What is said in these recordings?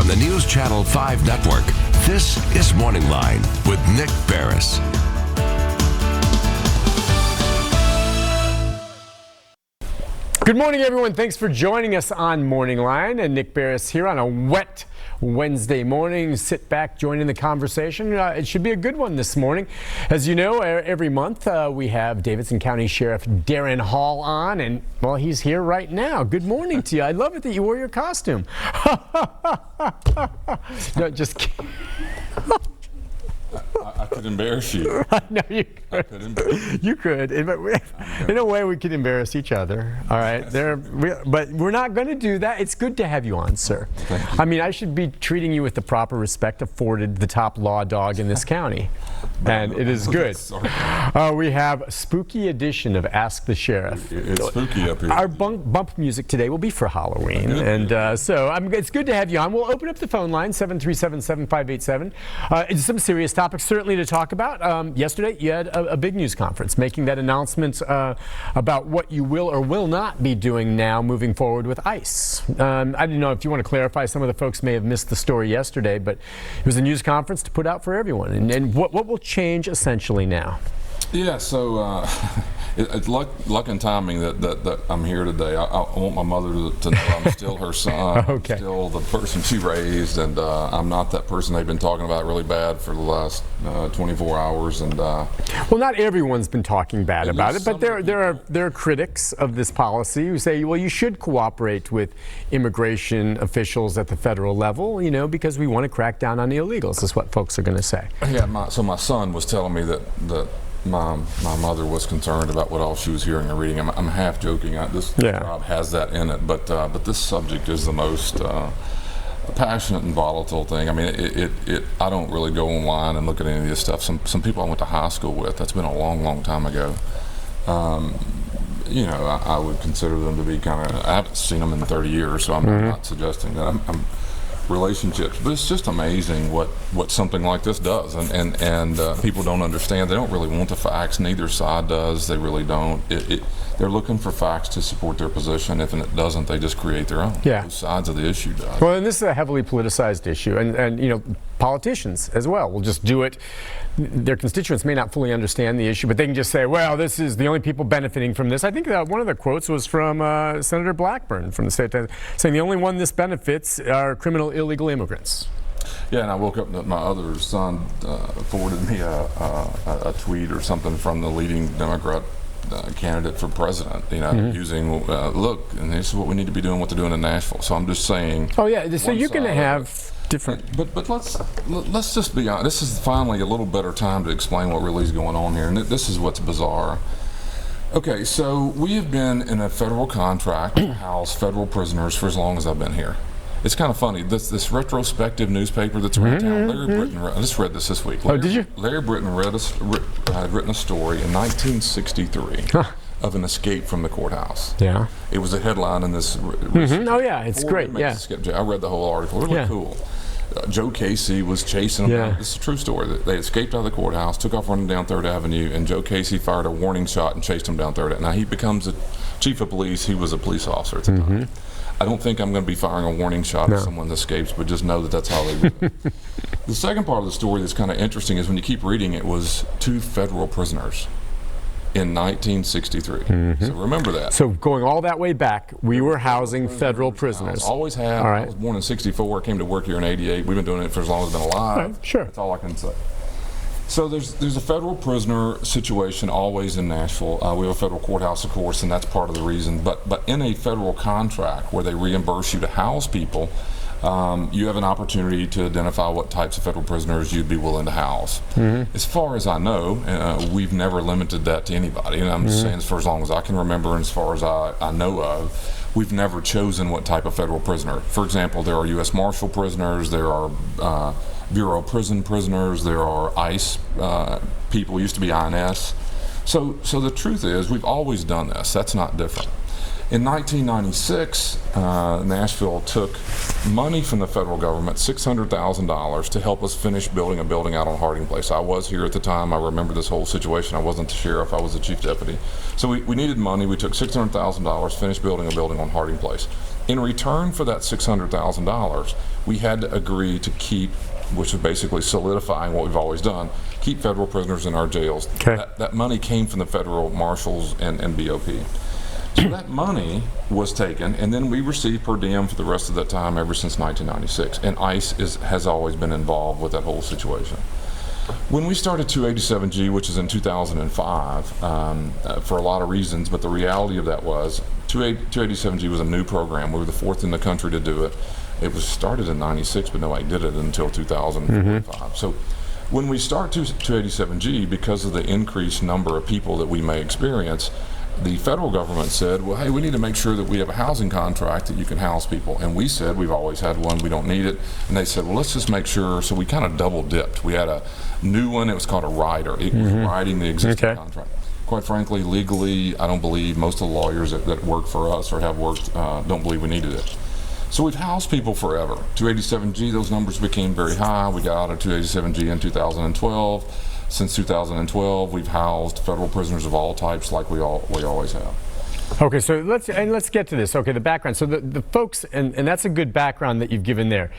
the News Channel 5 network. This is MorningLine with Nick Barris. Good morning, everyone. Thanks for joining us on MorningLine. And Nick Barris here on a wet Wednesday morning. Sit back, join in the conversation. It should be a good one this morning. As you know, every month we have Davidson County Sheriff Daron Hall on, and well, he's here right now. Good morning to you. I love it that you wore your costume. No, just kidding. I could embarrass you. No, you could. You could. In a way, we could embarrass each other. All right. But we're not going to do that. It's good to have you on, sir. Thank you. I mean, I should be treating you with the proper respect afforded the top law dog in this county. And it is good. We have a spooky edition of Ask the Sheriff. It's spooky up here. Our bump music today will be for Halloween. And so it's good to have you on. We'll open up the phone line, 737-7587. It's some serious topics certainly to talk about. Yesterday, you had a big news conference making that announcement about what you will or will not be doing now moving forward with ICE. I didn't know if you want to clarify. Some of the folks may have missed the story yesterday, but it was a news conference to put out for everyone. And what will change essentially now? Yeah, so it's luck and timing that I'm here today. I want my mother to know I'm still her son. Okay. I'm still the person she raised, and I'm not that person they've been talking about really bad for the last 24 hours. And well, not everyone's been talking bad about it, but there are critics of this policy who say, well, you should cooperate with immigration officials at the federal level, you know, because we want to crack down on the illegals, is what folks are going to say. Yeah, so my son was telling me that my mother was concerned about what all she was hearing and reading. I'm half joking. This job has that in it, but this subject is the most passionate and volatile thing. I mean, I don't really go online and look at any of this stuff. Some people I went to high school with, that's been a long, long time ago. You know, I would consider them to be kind of, I haven't seen them in 30 years, so I'm not suggesting that I'm relationships, but it's just amazing what something like this does, and people don't understand. They don't really want the facts. Neither side does. They really don't. They're looking for facts to support their position. If it doesn't, they just create their own. Yeah. Both sides of the issue does. Well, and this is a heavily politicized issue, and you know, politicians as well will just do it. Their constituents may not fully understand the issue, but they can just say, well, this is the only people benefiting from this. I think one of the quotes was from Senator Blackburn from the state, saying the only one this benefits are criminal illegal immigrants. Yeah, and I woke up, my other son forwarded me a tweet or something from the leading Democrat candidate for president, you know, using, look, and this is what we need to be doing, what they're doing in Nashville. So I'm just saying. Oh, yeah, so you're going to have different. But let's just be honest. This is finally a little better time to explain what really is going on here, and this is what's bizarre. Okay, so we have been in a federal contract to house federal prisoners for as long as I've been here. It's kind of funny. This retrospective newspaper that's around town, Larry Britton, I just read this week. Did you? Larry Britton had written a story in 1963 of an escape from the courthouse. Yeah. It was a headline in this. Oh, yeah, it's great. Yeah. I read the whole article. Really cool. Joe Casey was chasing them. This is a true story. They escaped out of the courthouse, took off running down 3rd Avenue, and Joe Casey fired a warning shot and chased them down 3rd Avenue. Now, he becomes a chief of police. He was a police officer at the time. I don't think I'm going to be firing a warning shot at someone that escapes, but just know that that's how they do it. The second part of the story that's kind of interesting is when you keep reading, it was 2 federal prisoners in 1963. So remember that. So going all that way back, we were housing federal prisoners. Always have. All right. I was born in 64, came to work here in 88. We've been doing it for as long as I've been alive. Right, sure. That's all I can say. So there's a federal prisoner situation always in Nashville. We have a federal courthouse, of course, and that's part of the reason. But in a federal contract where they reimburse you to house people, you have an opportunity to identify what types of federal prisoners you'd be willing to house. As far as I know, we've never limited that to anybody. And I'm just saying, for as long as I can remember and as far as I know of, we've never chosen what type of federal prisoner. For example, there are U.S. Marshal prisoners, there are Bureau of Prison prisoners, there are ICE people, used to be INS. So the truth is, we've always done this. That's not different. In 1996, Nashville took money from the federal government, $600,000, to help us finish building a building out on Harding Place. I was here at the time. I remember this whole situation. I wasn't the sheriff. I was the chief deputy. So we needed money. We took $600,000, finished building a building on Harding Place. In return for that $600,000, we had to agree to keep, which is basically solidifying what we've always done, keep federal prisoners in our jails. Okay. That money came from the federal marshals and BOP. So that money was taken, and then we received per diem for the rest of that time ever since 1996. And ICE has always been involved with that whole situation. When we started 287G, which is in 2005, for a lot of reasons, but the reality of that was 287G was a new program. We were the fourth in the country to do it. It was started in 96, but nobody did it until 2005. So when we start 287G, because of the increased number of people that we may experience, the federal government said, well, hey, we need to make sure that we have a housing contract that you can house people. And we said, we've always had one, we don't need it. And they said, well, let's just make sure. So we kind of double dipped. We had a new one, it was called a rider. It was riding the existing contract. Quite frankly, legally, I don't believe most of the lawyers that work for us or have worked don't believe we needed it. So we've housed people forever. 287G, those numbers became very high. We got out of 287G in 2012. Since 2012, we've housed federal prisoners of all types like we always have. Okay, so let's get to this. Okay, the background. So the folks, and that's a good background that you've given there.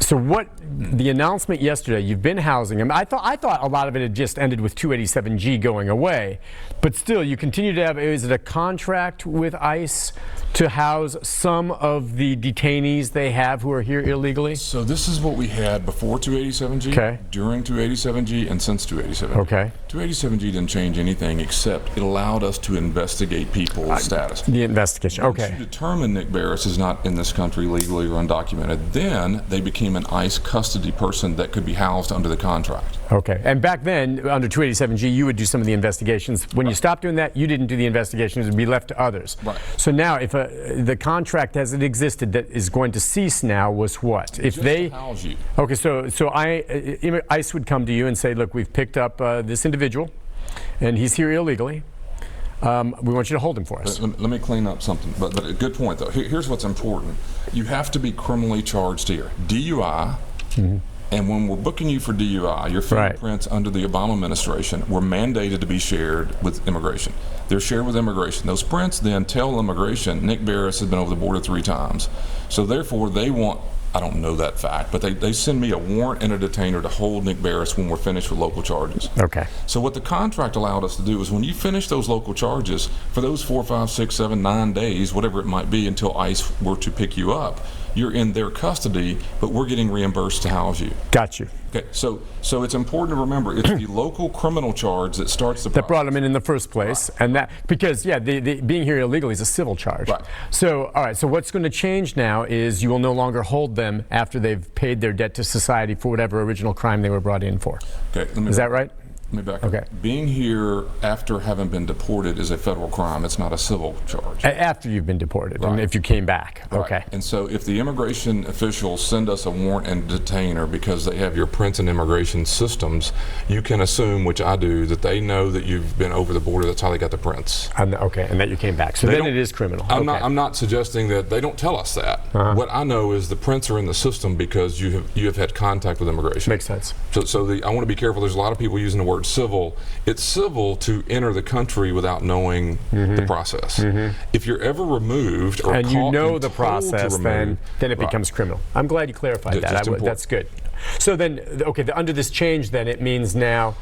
So what the announcement yesterday, you've been housing them. I thought a lot of it had just ended with 287G going away, but still you continue to have, is it a contract with ICE to house some of the detainees they have who are here illegally? So this is what we had before 287G, during 287G, and since 287G. Okay. 287G didn't change anything except it allowed us to investigate people's status. The investigation, okay. Once you determine Nick Barris is not in this country legally or undocumented, then they became an ICE custody person that could be housed under the contract. Okay, and back then, under 287G, you would do some of the investigations. When you stopped doing that, you didn't do the investigations, it would be left to others. Right. So now, if the contract as it existed that is going to cease now was what? If Just they to house you. Okay, so ICE would come to you and say, look, we've picked up this individual, and he's here illegally. We want you to hold him for us. Let me clean up something, but a good point though. Here's what's important. You have to be criminally charged here. DUI, and when we're booking you for DUI, your fingerprints under the Obama administration were mandated to be shared with immigration. They're shared with immigration. Those prints then tell immigration, Nick Barris has been over the border 3 times. So therefore they want, I don't know that fact, but they send me a warrant and a detainer to hold Nick Barris when we're finished with local charges. Okay. So what the contract allowed us to do is when you finish those local charges, for those 4, 5, 6, 7, 9 days, whatever it might be until ICE were to pick you up, you're in their custody, but we're getting reimbursed to house you. Got you. Okay, so it's important to remember it's the local criminal charge that starts the process. That brought him in the first place, and that because the being here illegally is a civil charge. Right. So all right, so what's going to change now is you will no longer hold them after they've paid their debt to society for whatever original crime they were brought in for. Okay, is that right? Let me back up. Being here after having been deported is a federal crime. It's not a civil charge. After you've been deported, and if you came back. Right. Okay. And so if the immigration officials send us a warrant and detainer because they have your prints in immigration systems, you can assume, which I do, that they know that you've been over the border. That's how they got the prints. And that you came back. So then it is criminal. I'm not suggesting that. They don't tell us that. What I know is the prints are in the system because you have had contact with immigration. Makes sense. So I want to be careful. There's a lot of people using the word civil. It's civil to enter the country without knowing the process. If you're ever removed or and you know the process, then it becomes criminal. I'm glad you clarified that. That's good. So then, under this change, then it means now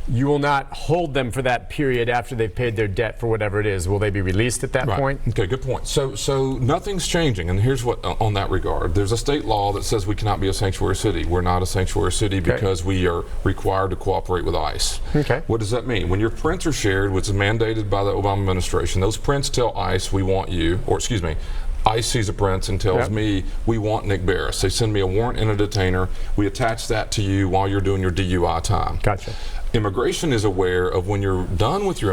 you will not hold them for that period after they've paid their debt for whatever it is. Will they be released at that point? Okay, good point. So nothing's changing, and here's what on that regard. There's a state law that says we cannot be a sanctuary city. We're not a sanctuary city because we are required to cooperate with ICE. Okay. What does that mean? When your prints are shared, which is mandated by the Obama administration, those prints tell ICE we want you, or excuse me, ICE sees a prints and tells me we want Nick Barris. They send me a warrant and a detainer. We attach that to you while you're doing your DUI time. Gotcha. Immigration is aware of when you're done with your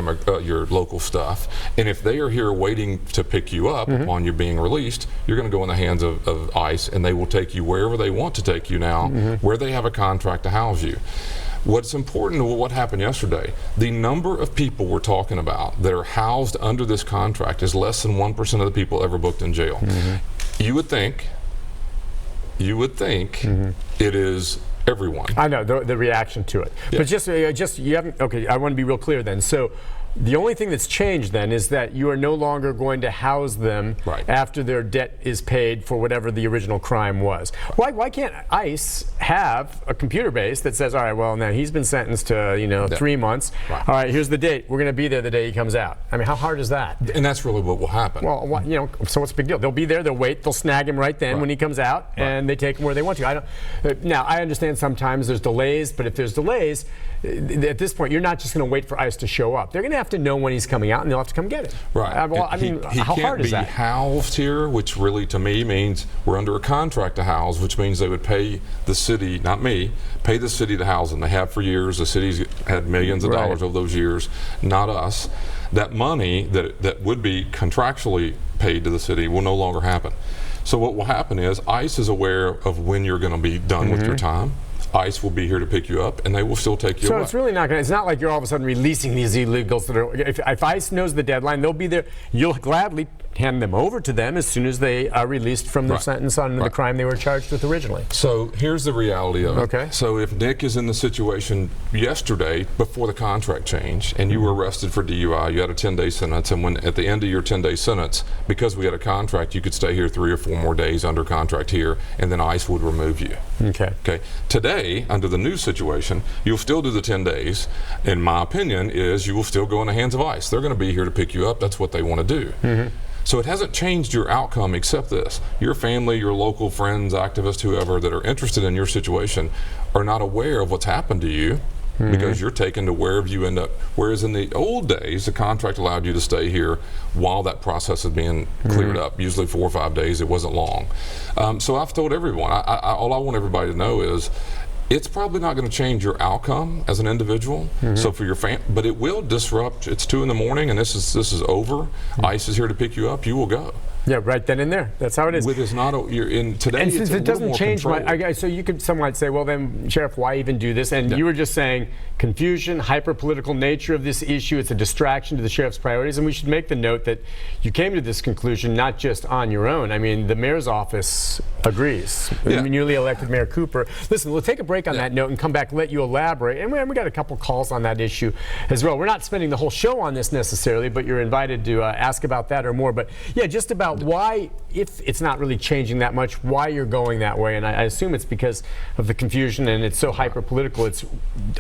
local stuff, and if they are here waiting to pick you up upon you being released, you're going to go in the hands of ICE, and they will take you wherever they want to take you now, where they have a contract to house you. What's important to what happened yesterday, the number of people we're talking about that are housed under this contract is less than 1% of the people ever booked in jail. You would think it is everyone. I know the reaction to it, but just you haven't. Okay, I want to be real clear then. So, The only thing that's changed then is that you are no longer going to house them after their debt is paid for whatever the original crime was. Why can't ICE have a computer base that says, all right, well, now he's been sentenced to 3 months. All right, here's the date. We're going to be there the day he comes out. I mean, how hard is that? And that's really what will happen. Well, so what's the big deal? They'll be there. They'll wait. They'll snag him right then when he comes out, and they take him where they want to. Now, I understand sometimes there's delays, but if there's delays, at this point, you're not just going to wait for ICE to show up. They're going to have to know when he's coming out, and they'll have to come get him. Right. How hard is that? He can't be housed here, which really, to me, means we're under a contract to house, which means they would pay the city, not me, pay the city to house them. They have for years. The city's had millions of dollars over those years, not us. That money that would be contractually paid to the city will no longer happen. So what will happen is ICE is aware of when you're going to be done with your time. ICE will be here to pick you up, and they will still take you away. So it's really not going to, it's not like you're all of a sudden releasing these illegals that are, if ICE knows the deadline, they'll be there. You'll gladly hand them over to them as soon as they are released from their sentence on the crime they were charged with originally. So here's the reality of it. Okay. So if Nick is in the situation yesterday before the contract change, and you were arrested for DUI, you had a 10-day sentence, and when at the end of your 10-day sentence, because we had a contract, you could stay here 3 or 4 more days under contract here, and then ICE would remove you. Okay. Today, under the new situation, you'll still do the 10 days. In my opinion, is you will still go in the hands of ICE. They're going to be here to pick you up. That's what they want to do. So it hasn't changed your outcome except this. Your family, your local friends, activists, whoever that are interested in your situation are not aware of what's happened to you because you're taken to wherever you end up. Whereas in the old days, the contract allowed you to stay here while that process is being cleared up, usually 4 or 5 days. It wasn't long. So I've told everyone, all I want everybody to know is it's probably not going to change your outcome as an individual. So for your but it will disrupt. It's 2 in the morning, and this is over. ICE is here to pick you up. You will go. Yeah, right then and there. That's how it is. With it's not you're in today. And since it doesn't change so some might say, well, then Sheriff, why even do this? And you were just saying confusion, hyper-political nature of this issue. It's a distraction to the sheriff's priorities, and we should make the note that you came to this conclusion not just on your own. I mean, the mayor's office agrees. Newly elected Mayor Cooper. Listen, we'll take a break on that note and come back, let you elaborate. And we got a couple calls on that issue as well. We're not spending the whole show on this necessarily, but you're invited to ask about that or more. But yeah, just about why, if it's not really changing that much, why you're going that way. And I assume it's because of the confusion and it's so hyper-political, it's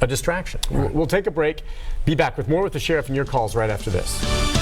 a distraction. We'll take a break, be back with more with the sheriff and your calls right after this.